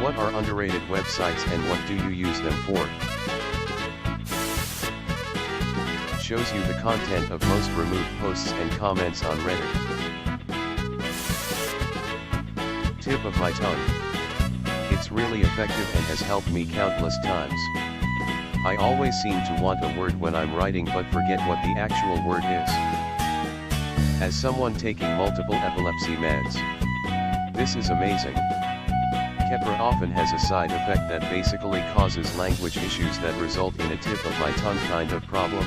What are underrated websites and what do you use them for? Shows you the content of most removed posts and comments on Reddit. Tip of my tongue. It's really effective and has helped me countless times. I always seem to want a word when I'm writing but forget what the actual word is. As someone taking multiple epilepsy meds, this is amazing. Kepra often has a side effect that basically causes language issues that result in a tip of my tongue kind of problem.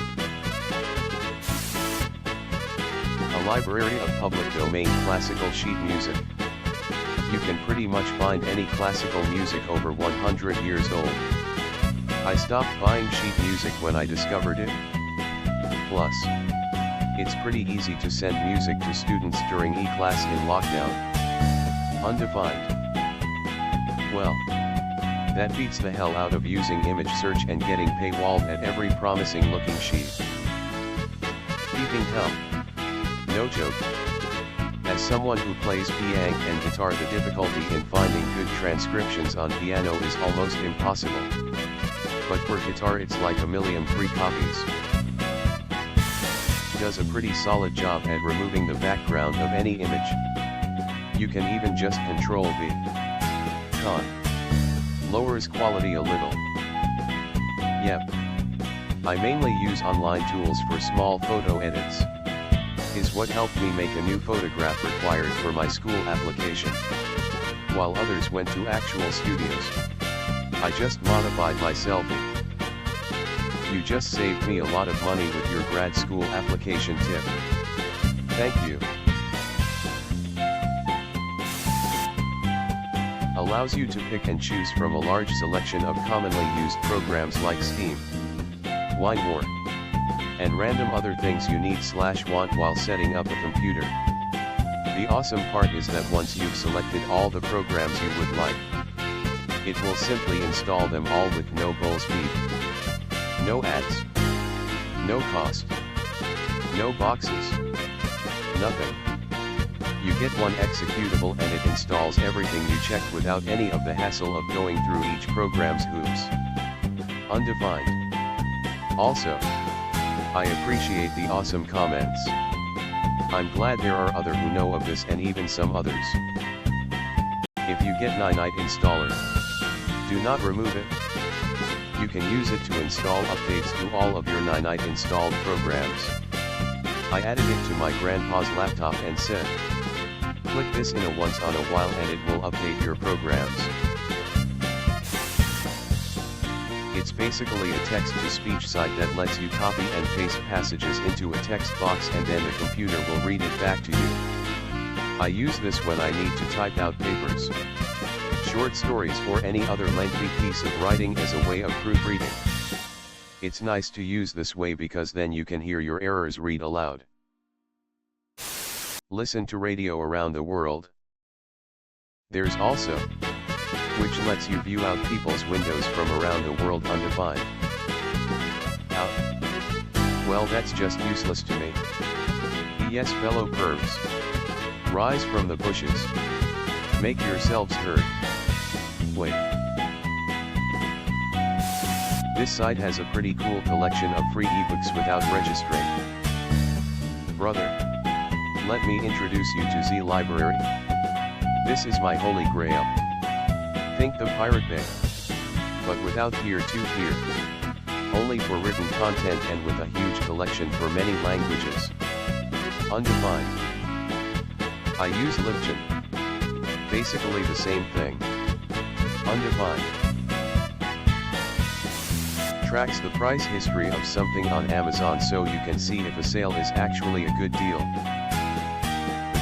A library of public domain classical sheet music. You can pretty much find any classical music over 100 years old. I stopped buying sheet music when I discovered it. Plus, it's pretty easy to send music to students during e-class in lockdown. Undefined. Well, that beats the hell out of using image search and getting paywalled at every promising looking sheet. Beeping hell. No joke. As someone who plays piano and guitar, the difficulty in finding good transcriptions on piano is almost impossible. But for guitar it's like a million free copies. Does a pretty solid job at removing the background of any image. You can even just control V. Con. Lowers quality a little. Yep. I mainly use online tools for small photo edits. Is what helped me make a new photograph required for my school application. While others went to actual studios, I just modified my selfie. You just saved me a lot of money with your grad school application tip. Thank you. Allows you to pick and choose from a large selection of commonly used programs like Steam, WineWar, and random other things you need/want while setting up a computer. The awesome part is that once you've selected all the programs you would like, it will simply install them all with no bulls beep. No ads. No cost. No boxes. Nothing. You get one executable and it installs everything you checked without any of the hassle of going through each program's hoops. Undefined. Also, I appreciate the awesome comments. I'm glad there are others who know of this and even some others. If you get Ninite installer, do not remove it. You can use it to install updates to all of your Ninite installed programs. I added it to my grandpa's laptop and said, click this in a once on a while and it will update your programs. It's basically a text-to-speech site that lets you copy and paste passages into a text box and then the computer will read it back to you. I use this when I need to type out papers, short stories or any other lengthy piece of writing as a way of proofreading. It's nice to use this way because then you can hear your errors read aloud. Listen to radio around the world. There's also, which lets you view out people's windows from around the world undefined. Out. Well, that's just useless to me. Yes, fellow pervs. Rise from the bushes. Make yourselves heard. Wait. This site has a pretty cool collection of free ebooks without registering. Brother, let me introduce you to Z Library. This is my holy grail. Think the Pirate Bay, but without tier 2 tier. Only for written content and with a huge collection for many languages. Undefined. I use Libgen. Basically the same thing. Undefined. Tracks the price history of something on Amazon so you can see if a sale is actually a good deal.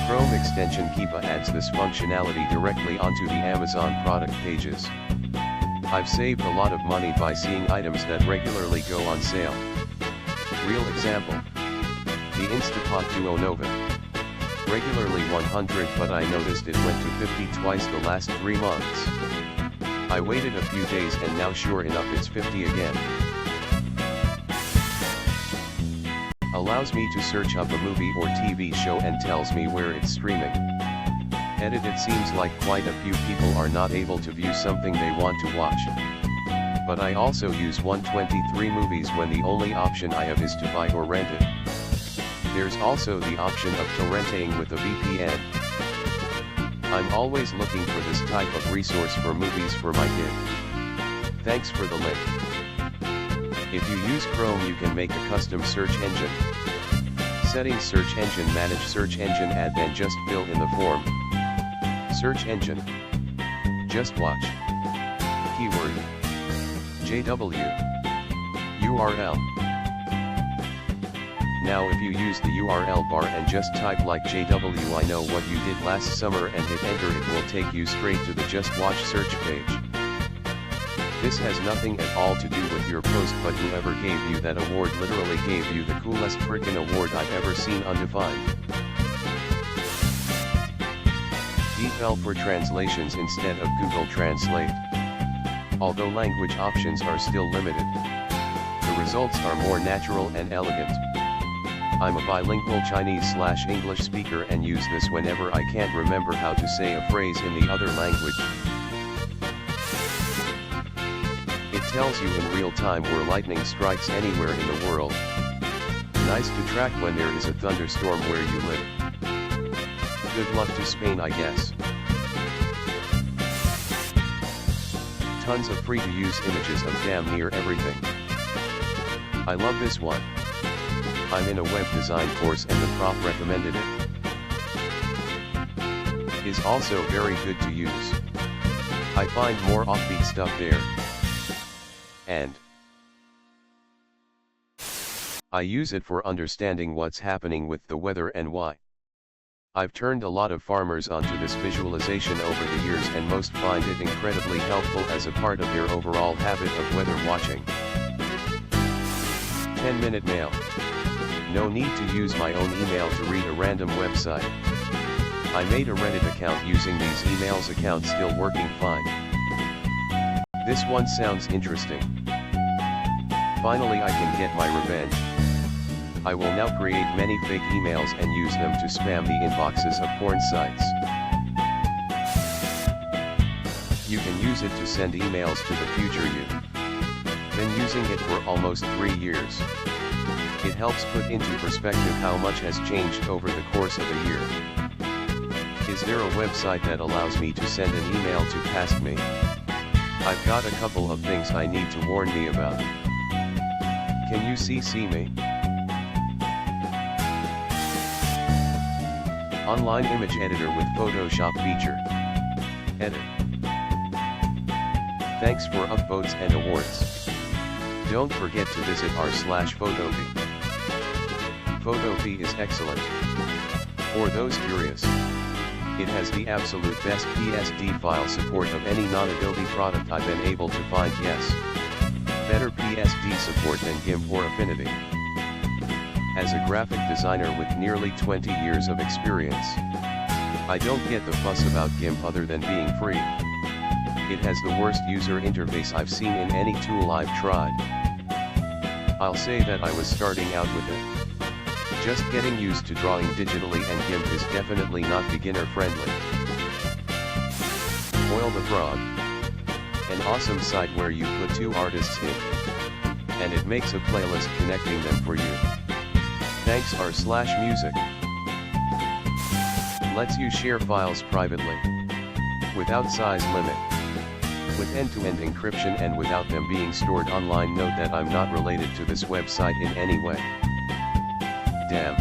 The Chrome extension Keepa adds this functionality directly onto the Amazon product pages. I've saved a lot of money by seeing items that regularly go on sale. Real example. The Instapot Duo Nova. Regularly 100 but I noticed it went to 50 twice the last 3 months. I waited a few days and now sure enough it's 50 again. Allows me to search up a movie or TV show and tells me where it's streaming. Edit. It seems like quite a few people are not able to view something they want to watch. But I also use 123 movies when the only option I have is to buy or rent it. There's also the option of torrenting with a VPN. I'm always looking for this type of resource for movies for my kid. Thanks for the link. If you use Chrome, you can make a custom search engine. Settings: search engine, manage search engine, add, then just fill in the form. Search engine. Just watch. Keyword: JW. URL. Now if you use the URL bar and just type like JW I know what you did last summer and hit enter, it will take you straight to the Just Watch search page. This has nothing at all to do with your post, but whoever gave you that award literally gave you the coolest frickin' award I've ever seen. Undefined. DeepL for translations instead of Google Translate. Although language options are still limited, the results are more natural and elegant. I'm a bilingual Chinese/English speaker and use this whenever I can't remember how to say a phrase in the other language. It tells you in real time where lightning strikes anywhere in the world. Nice to track when there is a thunderstorm where you live. Good luck to Spain, I guess. Tons of free to use images of damn near everything. I love this one. I'm in a web design course and the prof recommended it. Is also very good to use. I find more offbeat stuff there. And I use it for understanding what's happening with the weather and why. I've turned a lot of farmers onto this visualization over the years, and most find it incredibly helpful as a part of their overall habit of weather watching. 10-minute mail. No need to use my own email to read a random website. I made a Reddit account using these emails. Account still working fine. This one sounds interesting. Finally I can get my revenge. I will now create many fake emails and use them to spam the inboxes of porn sites. You can use it to send emails to the future you. Been using it for almost 3 years. It helps put into perspective how much has changed over the course of a year. Is there a website that allows me to send an email to past me? I've got a couple of things I need to warn me about. Can you CC me? Online image editor with Photoshop feature. Edit. Thanks for upvotes and awards. Don't forget to visit r/Photopea. Photopea is excellent. For those curious, it has the absolute best PSD file support of any non-Adobe product I've been able to find. Yes, better PSD support than GIMP or Affinity. As a graphic designer with nearly 20 years of experience, I don't get the fuss about GIMP other than being free. It has the worst user interface I've seen in any tool I've tried. I'll say that I was starting out with it. Just getting used to drawing digitally, and GIMP is definitely not beginner friendly. Foil the Frog. An awesome site where you put 2 artists in, and it makes a playlist connecting them for you. Thanks r/music. Lets you share files privately, without size limit, with end-to-end encryption and without them being stored online. Note that I'm not related to this website in any way. Damn.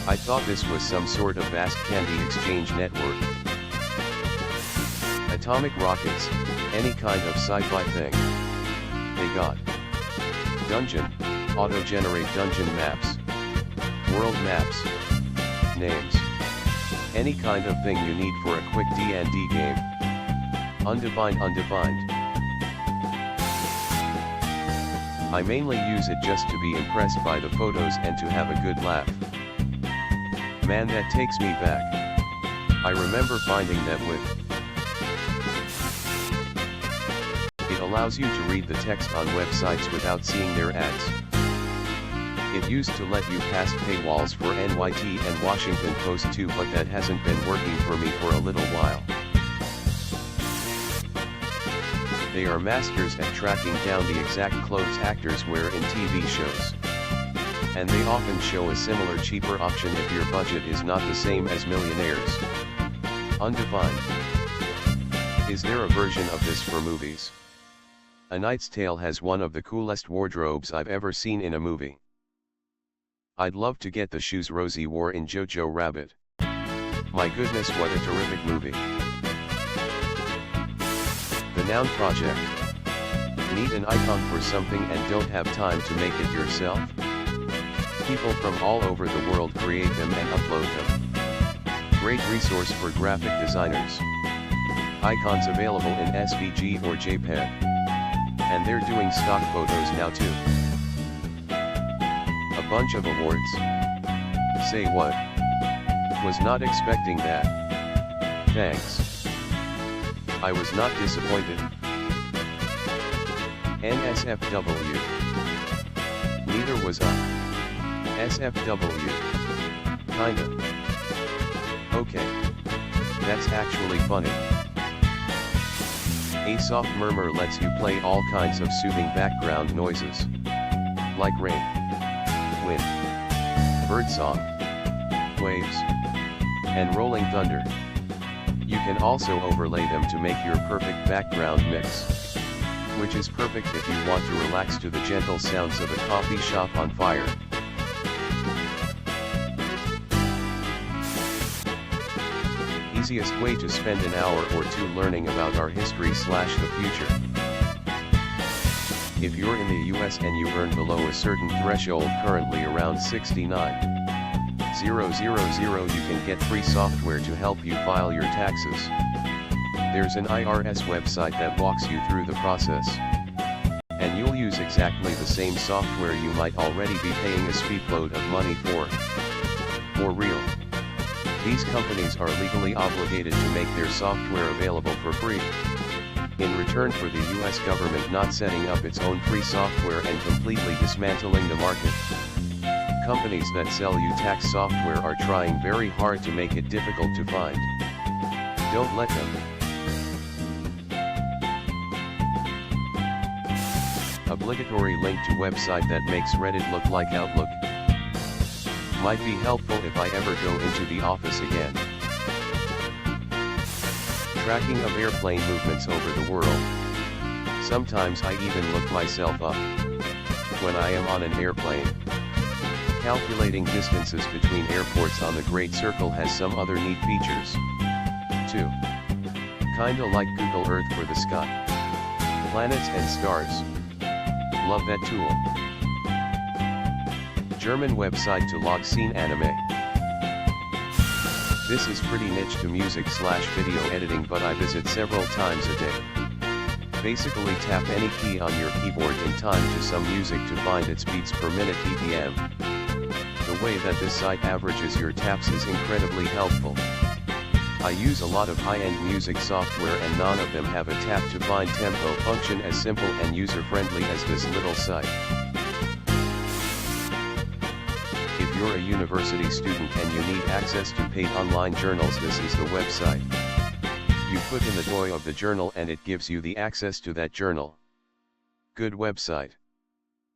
I thought this was some sort of vast candy exchange network. Atomic rockets, any kind of sci-fi thing. They got dungeon, auto-generate dungeon maps, world maps, names, any kind of thing you need for a quick D&D game. Undefined. I mainly use it just to be impressed by the photos and to have a good laugh. Man, that takes me back. I remember finding that it allows you to read the text on websites without seeing their ads. It used to let you pass paywalls for NYT and Washington Post too, but that hasn't been working for me for a little while. They are masters at tracking down the exact clothes actors wear in TV shows. And they often show a similar cheaper option if your budget is not the same as Millionaires. Undefined. Is there a version of this for movies? A Knight's Tale has one of the coolest wardrobes I've ever seen in a movie. I'd love to get the shoes Rosie wore in Jojo Rabbit. My goodness, what a terrific movie. The Noun Project. Need an icon for something and don't have time to make it yourself? People from all over the world create them and upload them. Great resource for graphic designers. Icons available in SVG or JPEG. And they're doing stock photos now too. A bunch of awards. Say what? Was not expecting that. Thanks. I was not disappointed. NSFW. Neither was I. SFW. Kinda. Okay. That's actually funny. A soft murmur lets you play all kinds of soothing background noises. Like rain, wind, birdsong, waves, and rolling thunder. You can also overlay them to make your perfect background mix. Which is perfect if you want to relax to the gentle sounds of a coffee shop on fire. Easiest way to spend an hour or two learning about our history / the future. If you're in the US and you earn below a certain threshold, currently around 69,000, you can get free software to help you file your taxes. There's an IRS website that walks you through the process. And you'll use exactly the same software you might already be paying a speedload of money for. For real. These companies are legally obligated to make their software available for free. In return for the US government not setting up its own free software and completely dismantling the market. Companies that sell you tax software are trying very hard to make it difficult to find. Don't let them. Obligatory link to website that makes Reddit look like Outlook. Might be helpful if I ever go into the office again. Tracking of airplane movements over the world. Sometimes I even look myself up when I am on an airplane. Calculating distances between airports on the Great Circle has some other neat features, too. Kinda like Google Earth for the sky. Planets and stars. Love that tool. German website to log scene anime. This is pretty niche to music / video editing, but I visit several times a day. Basically tap any key on your keyboard in time to some music to find its beats per minute BPM. The way that this site averages your taps is incredibly helpful. I use a lot of high-end music software and none of them have a tap to find tempo function as simple and user-friendly as this little site. If you're a university student and you need access to paid online journals, this is the website. You put in the DOI of the journal and it gives you the access to that journal. Good website.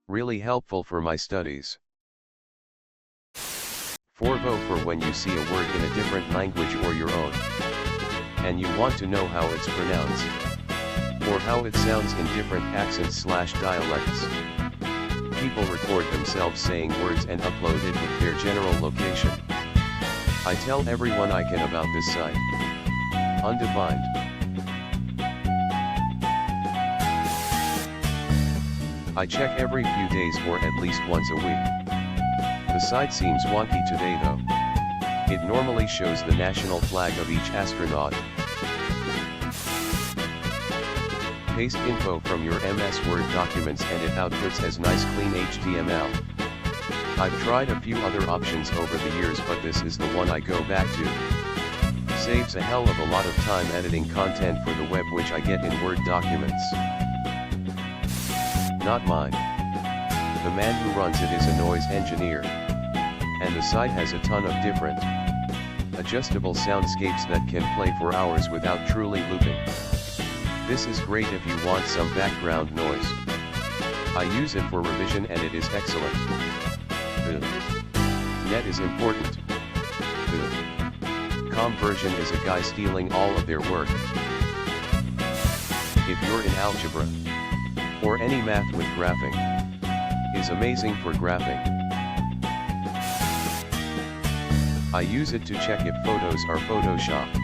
Really helpful for my studies. Forvo for when you see a word in a different language or your own. And you want to know how it's pronounced. Or how it sounds in different accents / dialects. People record themselves saying words and upload it with their general location. I tell everyone I can about this site. Undefined. I check every few days or at least once a week. The site seems wonky today though. It normally shows the national flag of each astronaut. Paste info from your MS Word documents and it outputs as nice clean HTML. I've tried a few other options over the years, but this is the one I go back to. Saves a hell of a lot of time editing content for the web, which I get in Word documents. Not mine. The The man who runs it is a noise engineer. And the site has a ton of different adjustable soundscapes that can play for hours without truly looping. This is great if you want some background noise. I use it for revision and it is excellent. The net is important. The com version is a guy stealing all of their work. If you're in algebra or any math with graphing, is amazing for graphing. I use it to check if photos are photoshopped.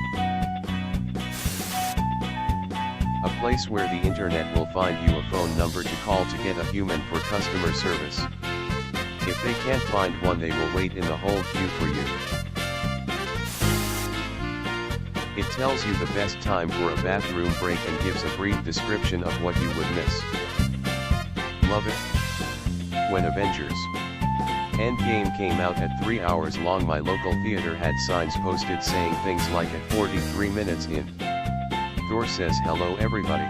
A place where the internet will find you a phone number to call to get a human for customer service. If they can't find one, they will wait in the whole queue for you. It tells you the best time for a bathroom break and gives a brief description of what you would miss. Love it. When Avengers Endgame came out at 3 hours long, my local theater had signs posted saying things like at 43 minutes in, Thor says hello everybody.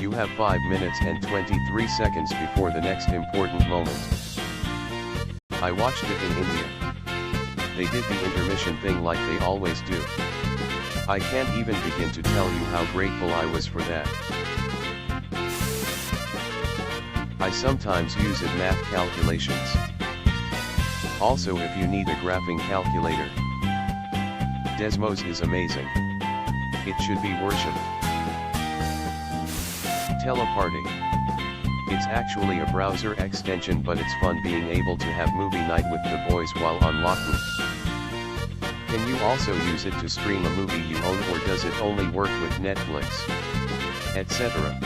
You have 5 minutes and 23 seconds before the next important moment. I watched it in India. They did the intermission thing like they always do. I can't even begin to tell you how grateful I was for that. I sometimes use it math calculations. Also, if you need a graphing calculator, Desmos is amazing. It should be worshipped. Teleparty. It's actually a browser extension, but it's fun being able to have movie night with the boys while on lockdown. Can you also use it to stream a movie you own, or does it only work with Netflix, etc.?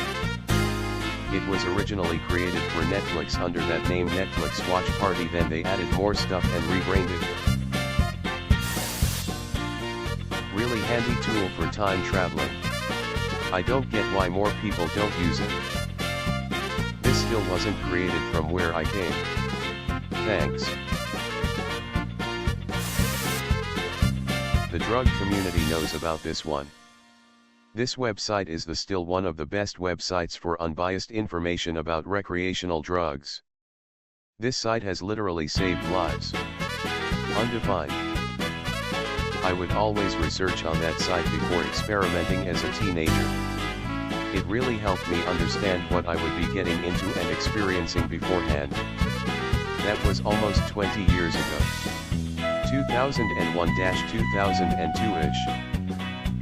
It was originally created for Netflix under that name, Netflix Watch Party, then they added more stuff and rebranded. Really handy tool for time traveling. I don't get why more people don't use it. This still wasn't created from where I came. Thanks. The drug community knows about this one. This website is still one of the best websites for unbiased information about recreational drugs. This site has literally saved lives. Undefined. I would always research on that site before experimenting as a teenager. It really helped me understand what I would be getting into and experiencing beforehand. That was almost 20 years ago. 2001-2002-ish.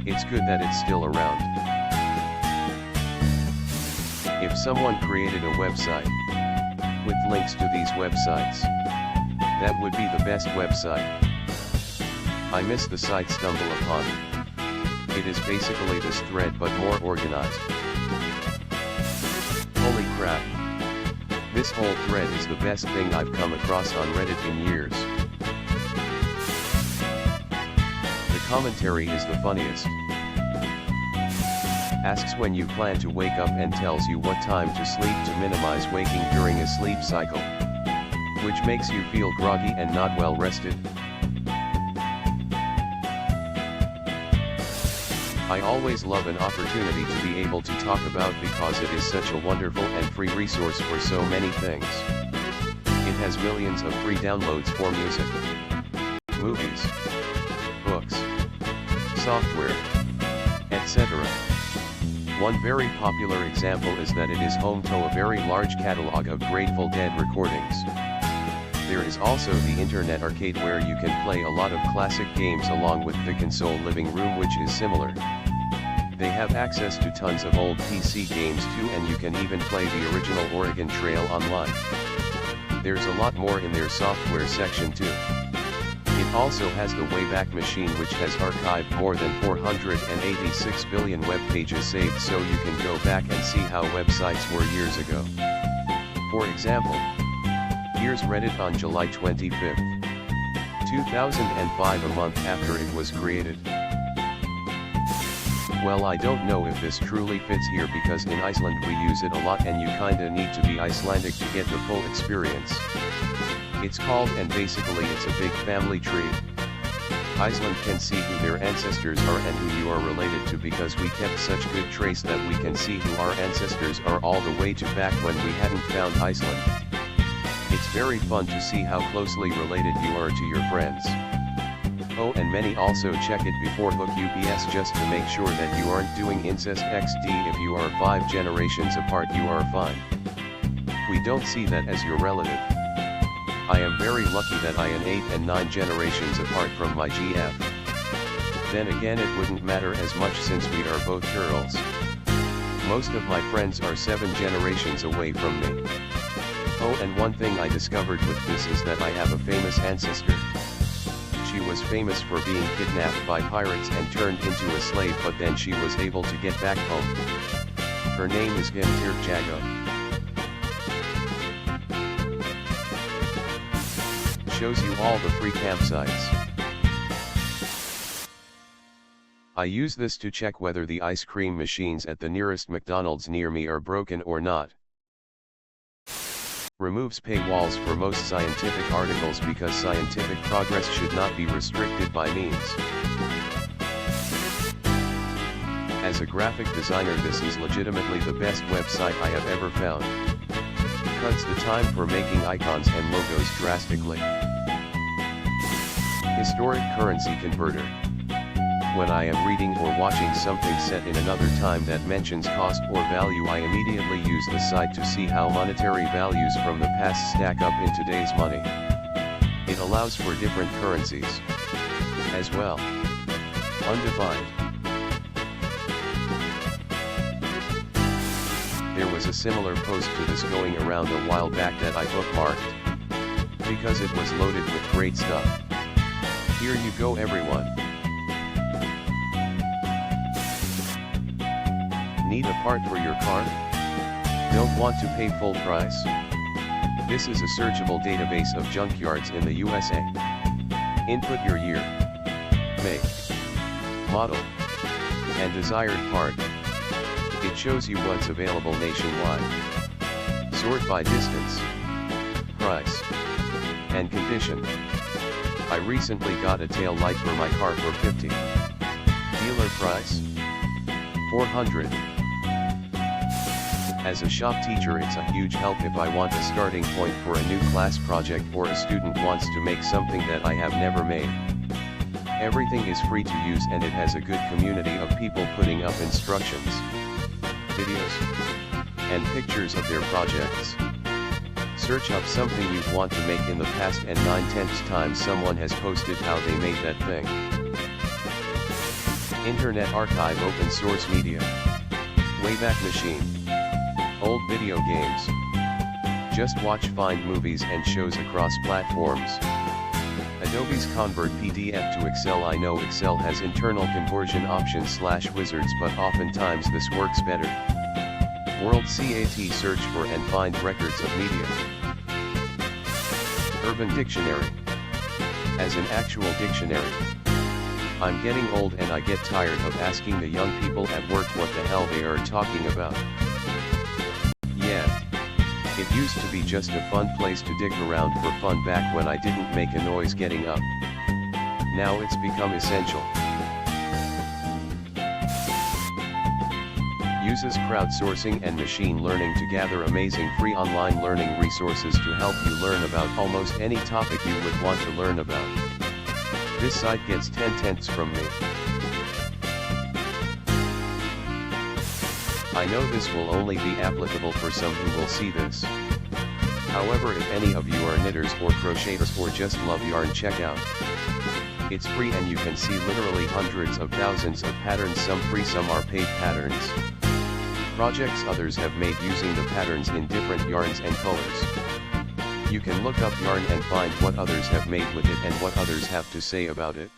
It's good that it's still around. If someone created a website with links to these websites, that would be the best website. I miss the site Stumble Upon. It is basically this thread but more organized. Holy crap. This whole thread is the best thing I've come across on Reddit in years. Commentary is the funniest. Asks when you plan to wake up and tells you what time to sleep to minimize waking during a sleep cycle, which makes you feel groggy and not well rested. I always love an opportunity to be able to talk about because it is such a wonderful and free resource for so many things. It has millions of free downloads for music, movies, books, software, etc. One very popular example is that it is home to a very large catalog of Grateful Dead recordings. There is also the Internet Arcade where you can play a lot of classic games along with the console living room, which is similar. They have access to tons of old PC games too, and you can even play the original Oregon Trail online. There's a lot more in their software section too. It also has the Wayback Machine, which has archived more than 486 billion web pages saved, so you can go back and see how websites were years ago. For example, here's Reddit on July 25, 2005, a month after it was created. Well, I don't know if this truly fits here because in Iceland we use it a lot and you kinda need to be Icelandic to get the full experience. It's called, and basically it's a big family tree. Iceland can see who their ancestors are and who you are related to because we kept such good trace that we can see who our ancestors are all the way to back when we hadn't found Iceland. It's very fun to see how closely related you are to your friends. Oh, and many also check it before hook UPS just to make sure that you aren't doing incest XD. If you are 5 generations apart, you are fine. We don't see that as your relative. I am very lucky that I am 8 and 9 generations apart from my GF. Then again, it wouldn't matter as much since we are both girls. Most of my friends are 7 generations away from me. Oh, and one thing I discovered with this is that I have a famous ancestor. She was famous for being kidnapped by pirates and turned into a slave, but then she was able to get back home. Her name is Gemtir Jago. Shows you all the free campsites. I use this to check whether the ice cream machines at the nearest McDonald's near me are broken or not. Removes paywalls for most scientific articles because scientific progress should not be restricted by means. As a graphic designer, this is legitimately the best website I have ever found. Cuts the time for making icons and logos drastically. Historic currency converter. When I am reading or watching something set in another time that mentions cost or value, I immediately use the site to see how monetary values from the past stack up in today's money. It allows for different currencies as well. Undefined. There was a similar post to this going around a while back that I bookmarked because it was loaded with great stuff. Here you go, everyone. Need a part for your car? Don't want to pay full price? This is a searchable database of junkyards in the USA. Input your year, make, model, and desired part. It shows you what's available nationwide. Sort by distance, price, and condition. I recently got a tail light for my car for $50. Dealer price? $400. As a shop teacher, it's a huge help if I want a starting point for a new class project or a student wants to make something that I have never made. Everything is free to use and it has a good community of people putting up instructions, videos, and pictures of their projects. Search up something you want to make in the past and 9/10 times someone has posted how they made that thing. Internet Archive, open source media, Wayback Machine, old video games. Just watch, find movies and shows across platforms. Adobe's Convert PDF to Excel. I know Excel has internal conversion options /wizards, but oftentimes this works better. World CAT, search for and find records of media. Urban Dictionary. As an actual dictionary. I'm getting old and I get tired of asking the young people at work what the hell they are talking about. Yeah. It used to be just a fun place to dig around for fun back when I didn't make a noise getting up. Now it's become essential. Uses crowdsourcing and machine learning to gather amazing free online learning resources to help you learn about almost any topic you would want to learn about. This site gets 10/10 from me. I know this will only be applicable for some who will see this. However, if any of you are knitters or crocheters or just love yarn, check out. It's free and you can see literally hundreds of thousands of patterns, some free, some are paid patterns. Projects others have made using the patterns in different yarns and colors. You can look up yarn and find what others have made with it and what others have to say about it.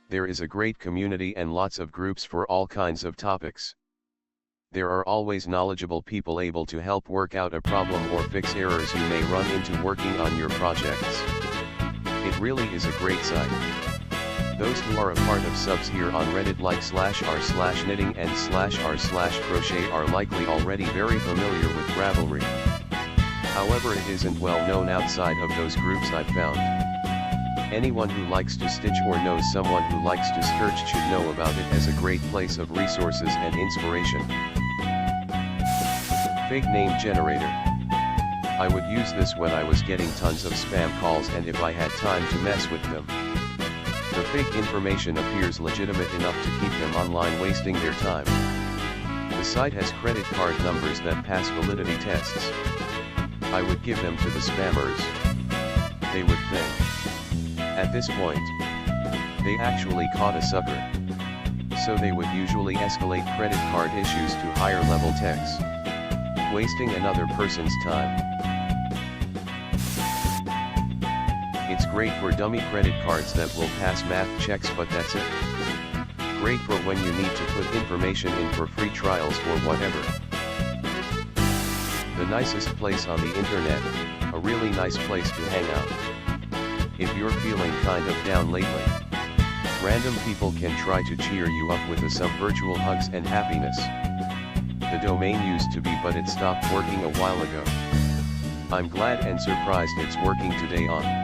There is a great community and lots of groups for all kinds of topics. There are always knowledgeable people able to help work out a problem or fix errors you may run into working on your projects. It really is a great site. Those who are a part of subs here on Reddit like /r/knitting and /r/crochet are likely already very familiar with Ravelry. However, it isn't well known outside of those groups I've found. Anyone who likes to stitch or knows someone who likes to stitch should know about it as a great place of resources and inspiration. Fake name generator. I would use this when I was getting tons of spam calls and if I had time to mess with them. The fake information appears legitimate enough to keep them online wasting their time. The site has credit card numbers that pass validity tests. I would give them to the spammers. They would think, at this point, they actually caught a sucker. So they would usually escalate credit card issues to higher level techs, wasting another person's time. It's great for dummy credit cards that will pass math checks, but that's it. Great for when you need to put information in for free trials or whatever. The nicest place on the internet, a really nice place to hang out. If you're feeling kind of down lately, random people can try to cheer you up with some virtual hugs and happiness. The domain used to be, but it stopped working a while ago. I'm glad and surprised it's working today on.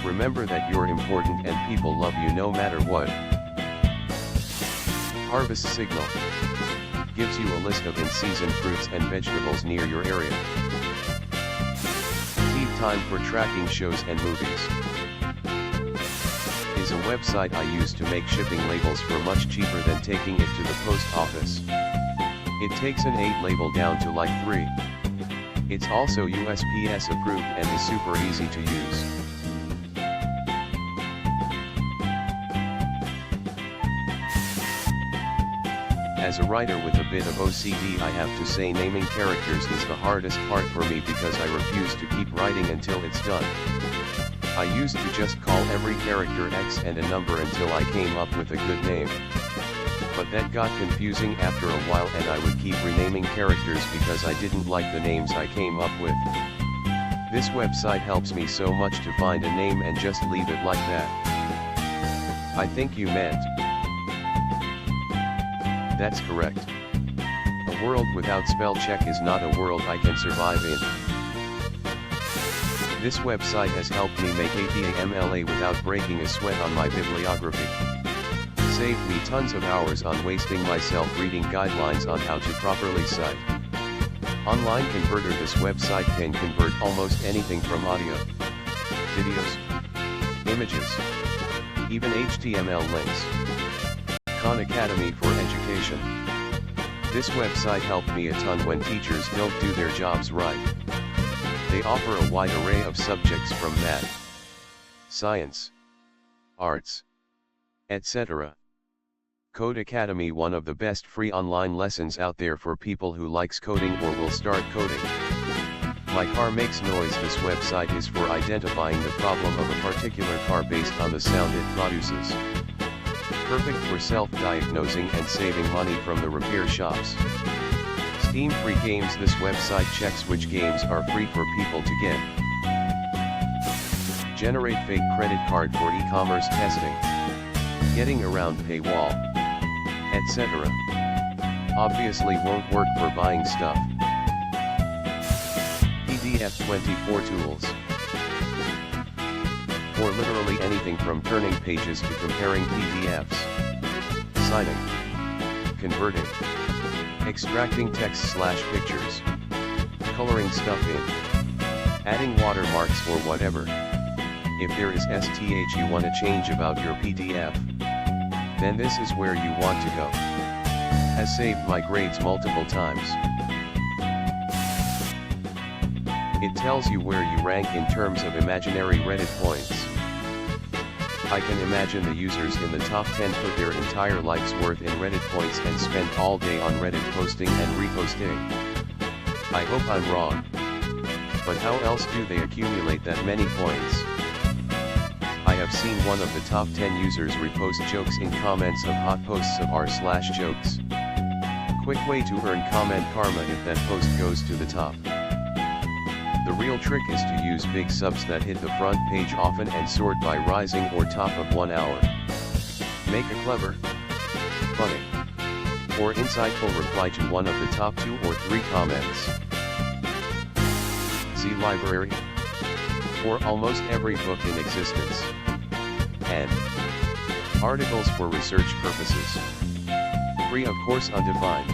Remember that you're important and people love you no matter what. Harvest Signal gives you a list of in-season fruits and vegetables near your area. Feed Time for tracking shows and movies is a website I use to make shipping labels for much cheaper than taking it to the post office. It takes an 8 label down to like 3. It's also USPS approved and is super easy to use. As a writer with a bit of OCD, I have to say naming characters is the hardest part for me because I refuse to keep writing until it's done. I used to just call every character X and a number until I came up with a good name. But that got confusing after a while and I would keep renaming characters because I didn't like the names I came up with. This website helps me so much to find a name and just leave it like that. I think you meant. That's correct. A world without spell check is not a world I can survive in. This website has helped me make APA-MLA without breaking a sweat on my bibliography. Saved me tons of hours on wasting myself reading guidelines on how to properly cite. Online Converter. This website can convert almost anything from audio, videos, images, even HTML links. Khan Academy for Education. This website helped me a ton when teachers don't do their jobs right. They offer a wide array of subjects from math, science, arts, etc. Code Academy, one of the best free online lessons out there for people who likes coding or will start coding. My car makes noise. This website is for identifying the problem of a particular car based on the sound it produces. Perfect for self-diagnosing and saving money from the repair shops. Steam free games. This website checks which games are free for people to get. Generate fake credit card for e-commerce testing. Getting around paywall, etc. Obviously won't work for buying stuff. PDF 24 tools. For literally anything from turning pages to comparing PDFs, citing, converting, extracting text/pictures, coloring stuff in, adding watermarks or whatever. If there is STH you want to change about your PDF, then this is where you want to go. Has saved my grades multiple times. It tells you where you rank in terms of imaginary Reddit points. I can imagine the users in the top 10 put their entire life's worth in Reddit points and spend all day on Reddit posting and reposting. I hope I'm wrong. But how else do they accumulate that many points? I have seen one of the top 10 users repost jokes in comments of hot posts of r/jokes. Quick way to earn comment karma if that post goes to the top. The real trick is to use big subs that hit the front page often and sort by rising or top of 1 hour. Make a clever, funny, or insightful reply to one of the top 2 or 3 comments. See library for almost every book in existence. And articles for research purposes. Free, of course, undefined.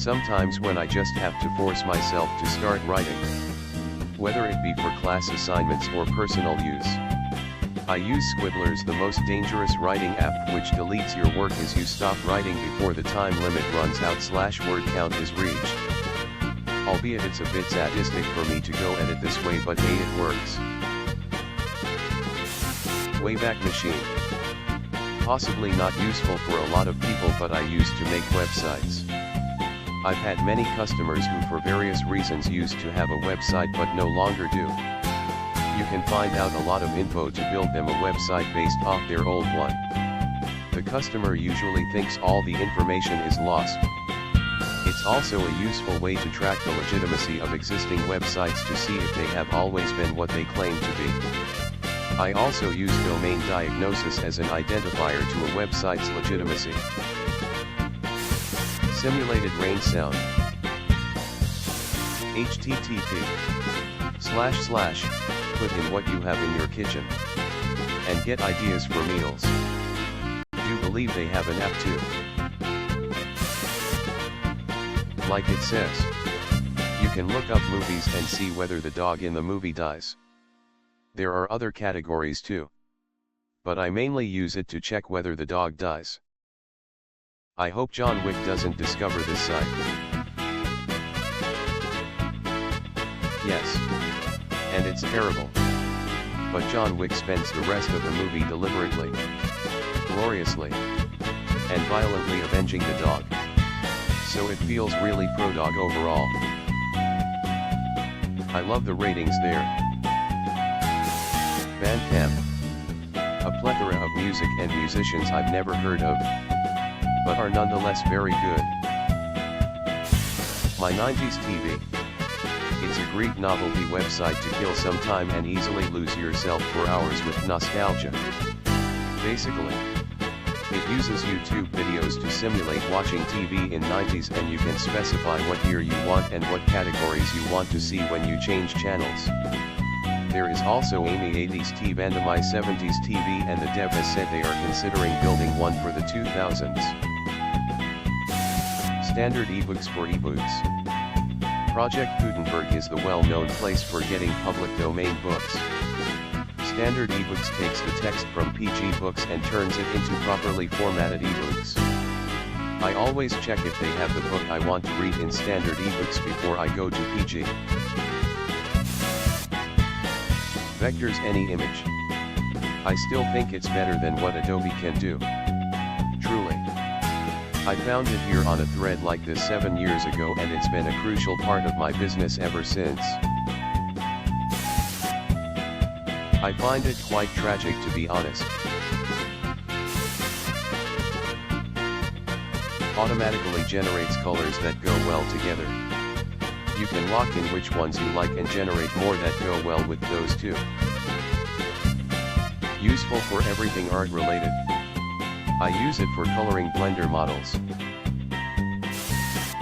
Sometimes when I just have to force myself to start writing, whether it be for class assignments or personal use. I use Scribbler's, the most dangerous writing app, which deletes your work as you stop writing before the time limit runs out / word count is reached. Albeit it's a bit sadistic for me to go edit this way, but hey, it works. Wayback Machine. Possibly not useful for a lot of people, but I used to make websites. I've had many customers who for various reasons used to have a website but no longer do. You can find out a lot of info to build them a website based off their old one. The customer usually thinks all the information is lost. It's also a useful way to track the legitimacy of existing websites to see if they have always been what they claim to be. I also use domain diagnosis as an identifier to a website's legitimacy. Simulated rain sound. http:// put in what you have in your kitchen and get ideas for meals. Do believe they have an app too. Like it says, you can look up movies and see whether the dog in the movie dies. There are other categories too, but I mainly use it to check whether the dog dies. I hope John Wick doesn't discover this site. Yes. And it's terrible. But John Wick spends the rest of the movie deliberately, gloriously, and violently avenging the dog. So it feels really pro-dog overall. I love the ratings there. Bandcamp. A plethora of music and musicians I've never heard of, but are nonetheless very good. My 90s TV. It's a Greek novelty website to kill some time and easily lose yourself for hours with nostalgia. Basically, it uses YouTube videos to simulate watching TV in 90s, and you can specify what year you want and what categories you want to see when you change channels. There is also Amy 80s TV and My 70s TV, and the dev has said they are considering building one for the 2000s. Standard ebooks for ebooks. Project Gutenberg is the well-known place for getting public domain books. Standard ebooks takes the text from PG Books and turns it into properly formatted ebooks. I always check if they have the book I want to read in standard ebooks before I go to PG. Vectors any image. I still think it's better than what Adobe can do. Truly. I found it here on a thread like this 7 years ago, and it's been a crucial part of my business ever since. I find it quite tragic, to be honest. Automatically generates colors that go well together. You can lock in which ones you like and generate more that go well with those too. Useful for everything art related. I use it for coloring Blender models.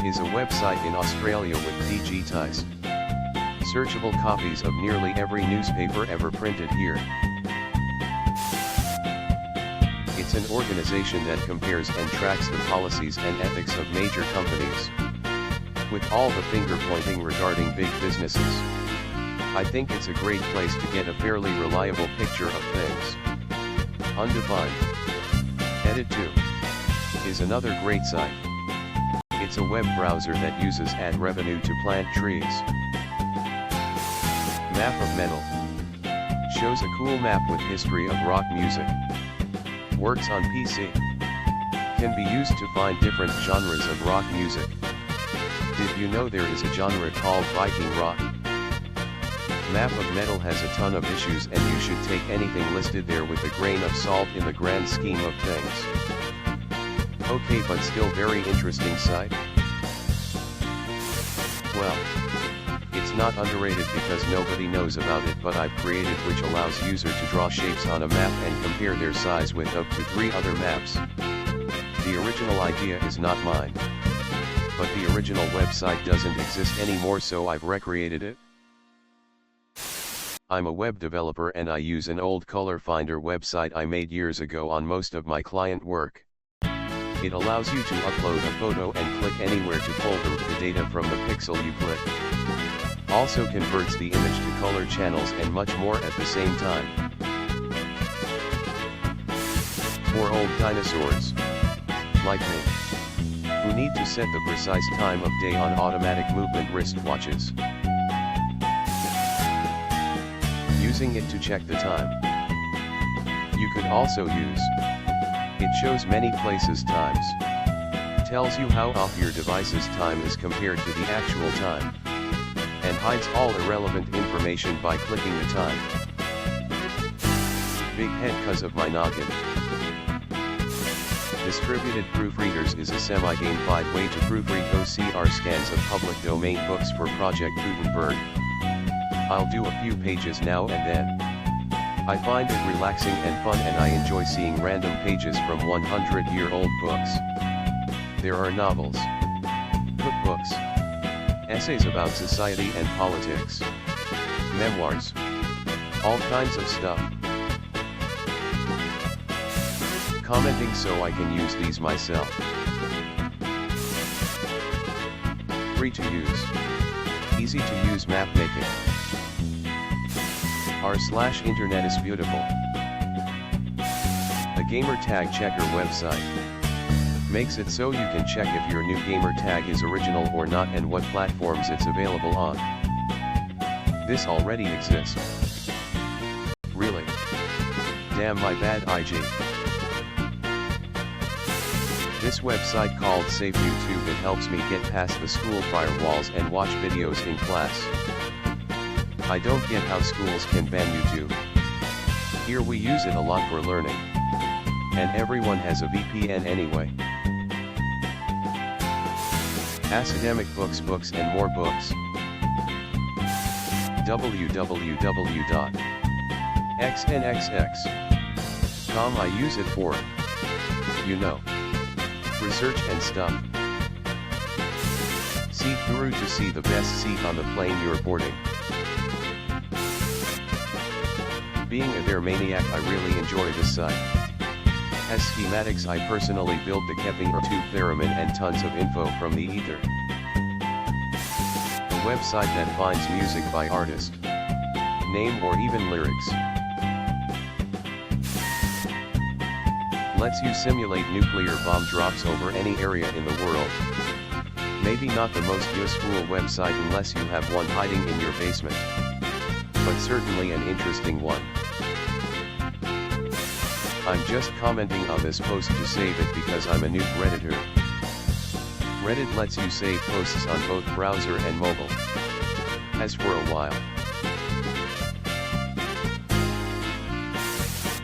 Is a website in Australia with digitized, searchable copies of nearly every newspaper ever printed here. It's an organization that compares and tracks the policies and ethics of major companies, with all the finger pointing regarding big businesses. I think it's a great place to get a fairly reliable picture of things. Undefined. Edit 2 is another great site. It's a web browser that uses ad revenue to plant trees. Map of Metal shows a cool map with history of rock music. Works on PC. Can be used to find different genres of rock music. Did you know there is a genre called Viking rock? Map of Metal has a ton of issues, and you should take anything listed there with a grain of salt in the grand scheme of things. Okay, but still very interesting site. Well, it's not underrated because nobody knows about it, but I've created which allows user to draw shapes on a map and compare their size with up to 3 other maps. The original idea is not mine, but the original website doesn't exist anymore, so I've recreated it. I'm a web developer and I use an old color finder website I made years ago on most of my client work. It allows you to upload a photo and click anywhere to pull the data from the pixel you click. Also converts the image to color channels and much more at the same time. For old dinosaurs, like me, who need to set the precise time of day on automatic movement wristwatches. Using it to check the time. You could also use, it shows many places times. Tells you how off your device's time is compared to the actual time. And hides all irrelevant information by clicking the time. Big head 'cause of my noggin. Distributed Proofreaders is a semi-gamified way to proofread OCR scans of public domain books for Project Gutenberg. I'll do a few pages now and then. I find it relaxing and fun, and I enjoy seeing random pages from 100-year-old books. There are novels, cookbooks, essays about society and politics, memoirs, all kinds of stuff. Commenting so I can use these myself. Free to use. Easy to use map making. r/internet is beautiful. The gamer tag checker website. Makes it so you can check if your new gamer tag is original or not and what platforms it's available on. This already exists. Really? Damn, my bad, IG. This website called Save YouTube, it helps me get past the school firewalls and watch videos in class. I don't get how schools can ban YouTube. Here we use it a lot for learning. And everyone has a VPN anyway. Academic books and more books. www.xnxx.com. I use it for, you know, research and stuff. Seat Guru to see the best seat on the plane you're boarding. Being a there maniac, I really enjoy this site. Has schematics. I personally build the Keping or tube theremin and tons of info from the ether. A website that finds music by artist, name or even lyrics. Lets you simulate nuclear bomb drops over any area in the world. Maybe not the most useful website unless you have one hiding in your basement, but certainly an interesting one. I'm just commenting on this post to save it because I'm a new Redditor. Reddit lets you save posts on both browser and mobile. Has for a while.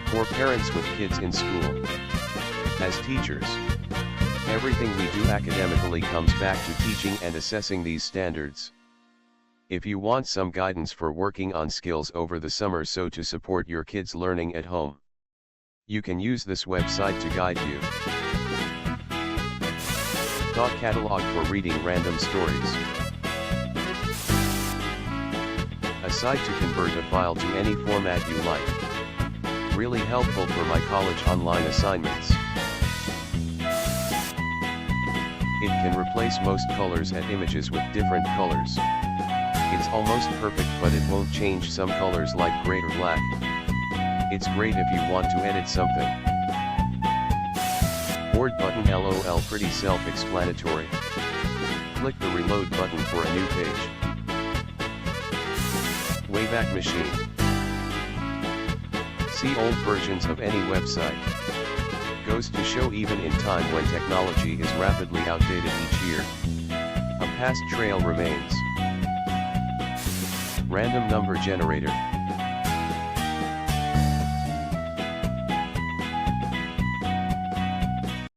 For parents with kids in school. As teachers, everything we do academically comes back to teaching and assessing these standards. If you want some guidance for working on skills over the summer so to support your kids' learning at home, you can use this website to guide you. Thought Catalog for reading random stories. A site to convert a file to any format you like. Really helpful for my college online assignments. It can replace most colors and images with different colors. It's almost perfect, but it won't change some colors like gray or black. It's great if you want to edit something. Board button LOL, pretty self-explanatory. Click the reload button for a new page. Wayback Machine. See old versions of any website. Goes to show even in time when technology is rapidly outdated each year, a past trail remains. Random number generator.